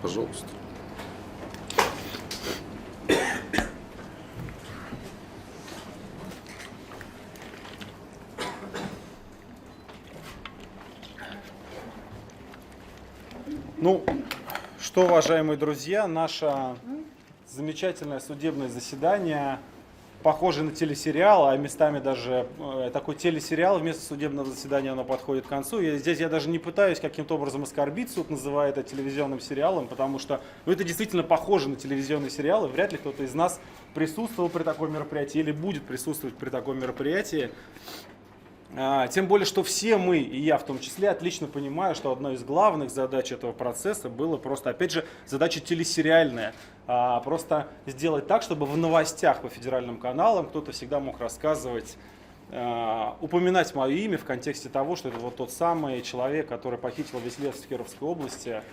Пожалуйста. Ну, что, уважаемые друзья, наше замечательное судебное заседание похоже на телесериал, а местами даже такой телесериал вместо судебного заседания оно подходит к концу. И здесь я даже не пытаюсь каким-то образом оскорбить суд, называя это телевизионным сериалом, потому что это действительно похоже на телевизионный сериал, и вряд ли кто-то из нас присутствовал при таком мероприятии или будет присутствовать при таком мероприятии. Тем более, что все мы, и я в том числе, отлично понимаю, что одной из главных задач этого процесса было просто, опять же, задача телесериальная. Просто сделать так, чтобы в новостях по федеральным каналам кто-то всегда мог рассказывать, упоминать мое имя в контексте того, что это вот тот самый человек, который похитил весь лес в Кировской области,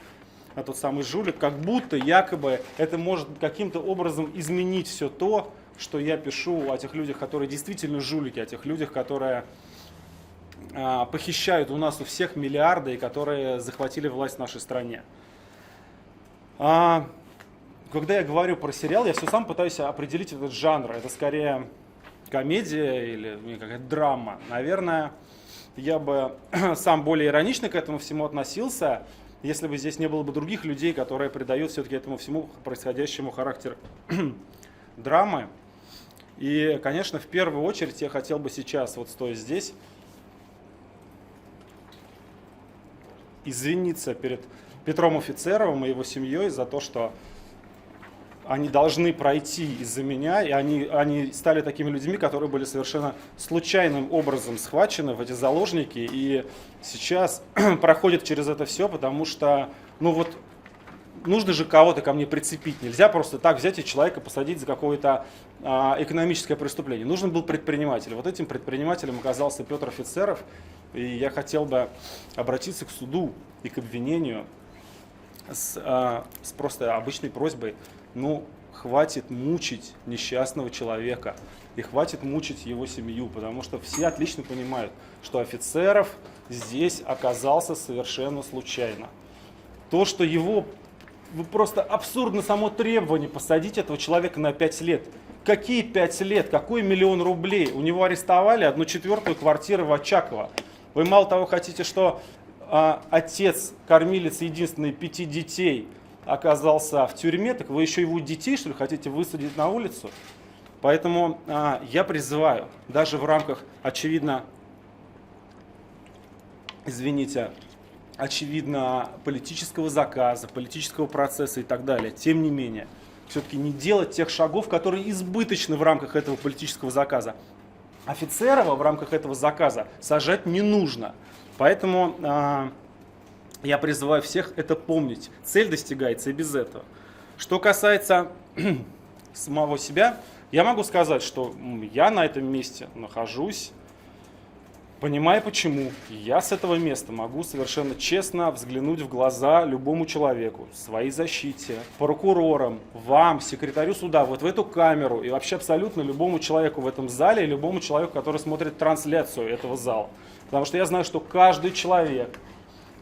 тот самый жулик, как будто якобы это может каким-то образом изменить все то, что я пишу о тех людях, которые действительно жулики, о тех людях, которые похищают у нас у всех миллиарды и которые захватили власть в нашей стране. Когда я говорю про сериал, я все сам пытаюсь определить этот жанр. Это скорее комедия или какая-то драма. Наверное, я бы сам более иронично к этому всему относился, если бы здесь не было бы других людей, которые придают все-таки этому всему происходящему характер драмы. И, конечно, в первую очередь я хотел бы сейчас, вот стоя здесь, извиниться перед Петром Офицеровым и его семьей за то, что они должны пройти из-за меня, и они стали такими людьми, которые были совершенно случайным образом схвачены в эти заложники, и сейчас проходят через это все, потому что, нужно же кого-то ко мне прицепить. Нельзя просто так взять и человека посадить за какое-то экономическое преступление. Нужен был предприниматель. Вот этим предпринимателем оказался Петр Офицеров. И я хотел бы обратиться к суду и к обвинению с просто обычной просьбой. Хватит мучить несчастного человека. И хватит мучить его семью. Потому что все отлично понимают, что Офицеров здесь оказался совершенно случайно. То, что его... Просто абсурдно само требование посадить этого человека на 5 лет. Какие 5 лет? Какой 1 000 000 рублей? У него арестовали 1/4 квартиры в Очаково. Вы мало того хотите, что отец, кормилец единственный 5 детей оказался в тюрьме, так вы еще его детей, что ли, хотите высадить на улицу? Поэтому я призываю, даже в рамках, очевидно, политического заказа, политического процесса и так далее, тем не менее, все-таки не делать тех шагов, которые избыточны в рамках этого политического заказа. Офицерова в рамках этого заказа сажать не нужно. Поэтому я призываю всех это помнить. Цель достигается и без этого. Что касается самого себя, я могу сказать, что я на этом месте нахожусь, понимая почему. Я с этого места могу совершенно честно взглянуть в глаза любому человеку, своей защите, прокурорам, вам, секретарю суда, вот в эту камеру и вообще абсолютно любому человеку в этом зале и любому человеку, который смотрит трансляцию этого зала. Потому что я знаю, что каждый человек,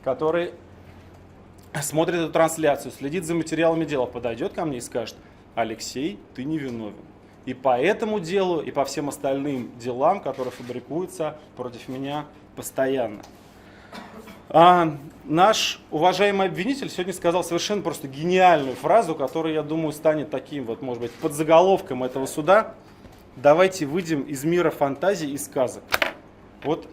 который смотрит эту трансляцию, следит за материалами дела, подойдет ко мне и скажет: Алексей, ты не виновен. И по этому делу, и по всем остальным делам, которые фабрикуются против меня постоянно. Наш уважаемый обвинитель сегодня сказал совершенно просто гениальную фразу, которая, я думаю, станет таким, может быть, подзаголовком этого суда. Давайте выйдем из мира фантазий и сказок. Вот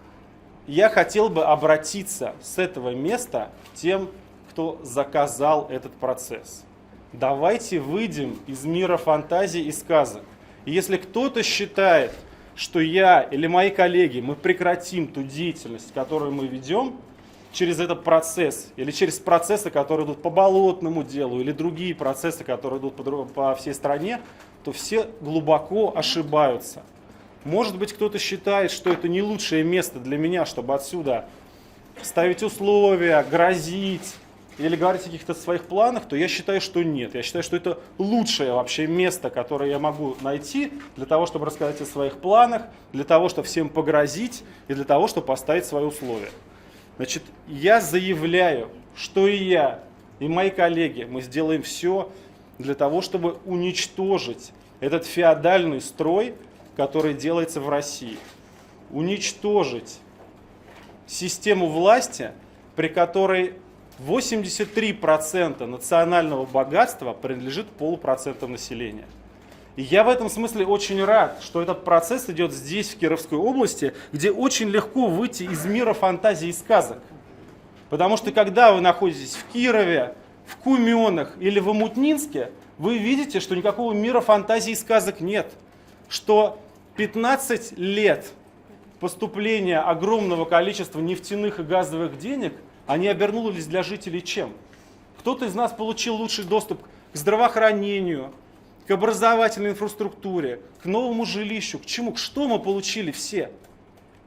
я хотел бы обратиться с этого места к тем, кто заказал этот процесс. Давайте выйдем из мира фантазий и сказок. И если кто-то считает, что я или мои коллеги, мы прекратим ту деятельность, которую мы ведем через этот процесс, или через процессы, которые идут по болотному делу, или другие процессы, которые идут по всей стране, то все глубоко ошибаются. Может быть, кто-то считает, что это не лучшее место для меня, чтобы отсюда ставить условия, грозить, или говорить о каких-то своих планах, то я считаю, что нет. Я считаю, что это лучшее вообще место, которое я могу найти для того, чтобы рассказать о своих планах, для того, чтобы всем погрозить и для того, чтобы поставить свои условия. Значит, я заявляю, что и я, и мои коллеги, мы сделаем все для того, чтобы уничтожить этот феодальный строй, который делается в России. Уничтожить систему власти, при которой 83% национального богатства принадлежит полупроценту населения. И я в этом смысле очень рад, что этот процесс идет здесь, в Кировской области, где очень легко выйти из мира фантазий и сказок. Потому что когда вы находитесь в Кирове, в Куменах или в Омутнинске, вы видите, что никакого мира фантазий и сказок нет. Что 15 лет поступления огромного количества нефтяных и газовых денег, они обернулись для жителей чем? Кто-то из нас получил лучший доступ к здравоохранению, к образовательной инфраструктуре, к новому жилищу, к чему? Что мы получили все?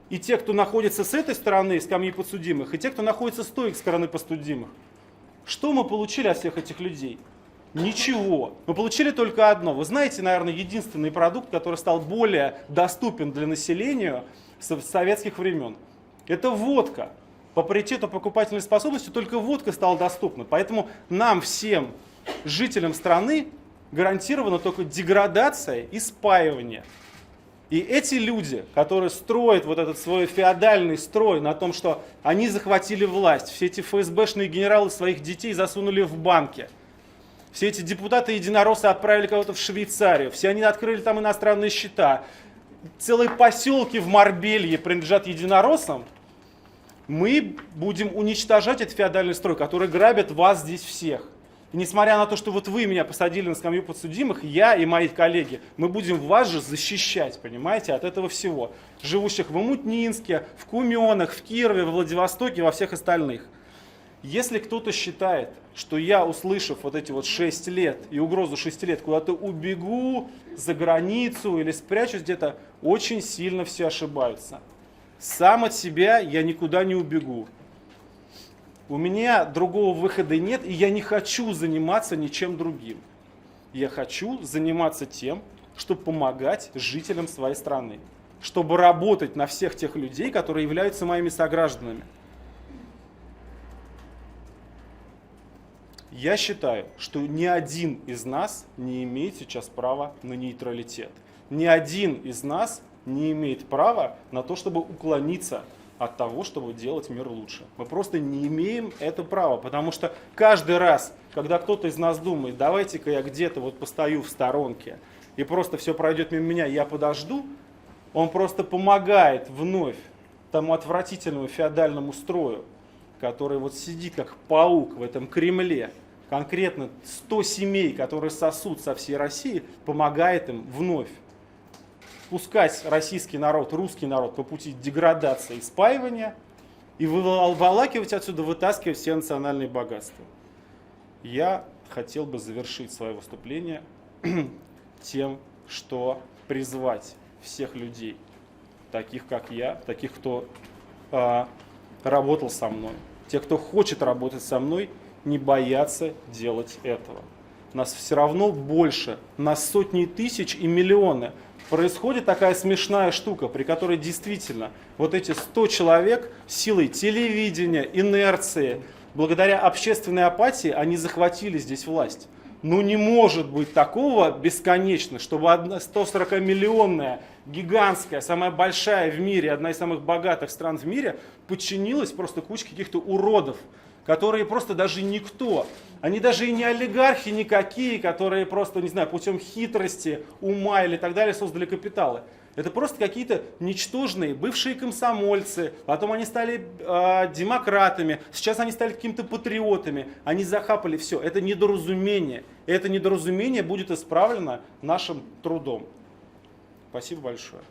И те, кто находится с этой стороны скамьи подсудимых, и те, кто находится с той стороны подсудимых. Что мы получили от всех этих людей? Ничего. Мы получили только одно. Вы знаете, наверное, единственный продукт, который стал более доступен для населения с советских времен. Это водка. По паритету покупательной способности только водка стала доступна. Поэтому нам всем, жителям страны, гарантирована только деградация и спаивание. И эти люди, которые строят вот этот свой феодальный строй на том, что они захватили власть, все эти ФСБшные генералы своих детей засунули в банки, все эти депутаты-единороссы отправили кого-то в Швейцарию, все они открыли там иностранные счета, целые поселки в Марбелье принадлежат единороссам, мы будем уничтожать этот феодальный строй, который грабит вас здесь всех. И несмотря на то, что вот вы меня посадили на скамью подсудимых, я и мои коллеги, мы будем вас же защищать, понимаете, от этого всего. Живущих в Омутнинске, в Куменах, в Кирове, в Владивостоке, во всех остальных. Если кто-то считает, что я, услышав вот эти вот 6 лет и угрозу 6 лет, куда-то убегу за границу или спрячусь где-то, очень сильно все ошибаются. Сам от себя я никуда не убегу. У меня другого выхода нет, и я не хочу заниматься ничем другим. Я хочу заниматься тем, чтобы помогать жителям своей страны, чтобы работать на всех тех людей, которые являются моими согражданами. Я считаю, что ни один из нас не имеет сейчас права на нейтралитет. Ни один из нас не имеет права на то, чтобы уклониться от того, чтобы делать мир лучше. Мы просто не имеем это права, потому что каждый раз, когда кто-то из нас думает, давайте-ка я где-то вот постою в сторонке, и просто все пройдет мимо меня, я подожду, он просто помогает вновь тому отвратительному феодальному строю, который вот сидит как паук в этом Кремле, конкретно 100 семей, которые сосут со всей России, помогает им вновь пускать российский народ, русский народ по пути деградации и спаивания и выволакивать отсюда, вытаскивать все национальные богатства. Я хотел бы завершить свое выступление тем, что призвать всех людей, таких как я, таких, кто работал со мной, тех, кто хочет работать со мной, не бояться делать этого. Нас все равно больше, нас сотни тысяч и миллионы. Происходит такая смешная штука, при которой действительно вот эти 100 человек силой телевидения, инерции, благодаря общественной апатии, они захватили здесь власть. Ну не может быть такого бесконечно, чтобы 140-миллионная, гигантская, самая большая в мире, одна из самых богатых стран в мире, подчинилась просто кучке каких-то уродов, которые просто даже никто. Они даже и не олигархи никакие, которые просто, не знаю, путем хитрости, ума или так далее создали капиталы. Это просто какие-то ничтожные бывшие комсомольцы, потом они стали демократами, сейчас они стали какими-то патриотами, они захапали все. Это недоразумение. И это недоразумение будет исправлено нашим трудом. Спасибо большое.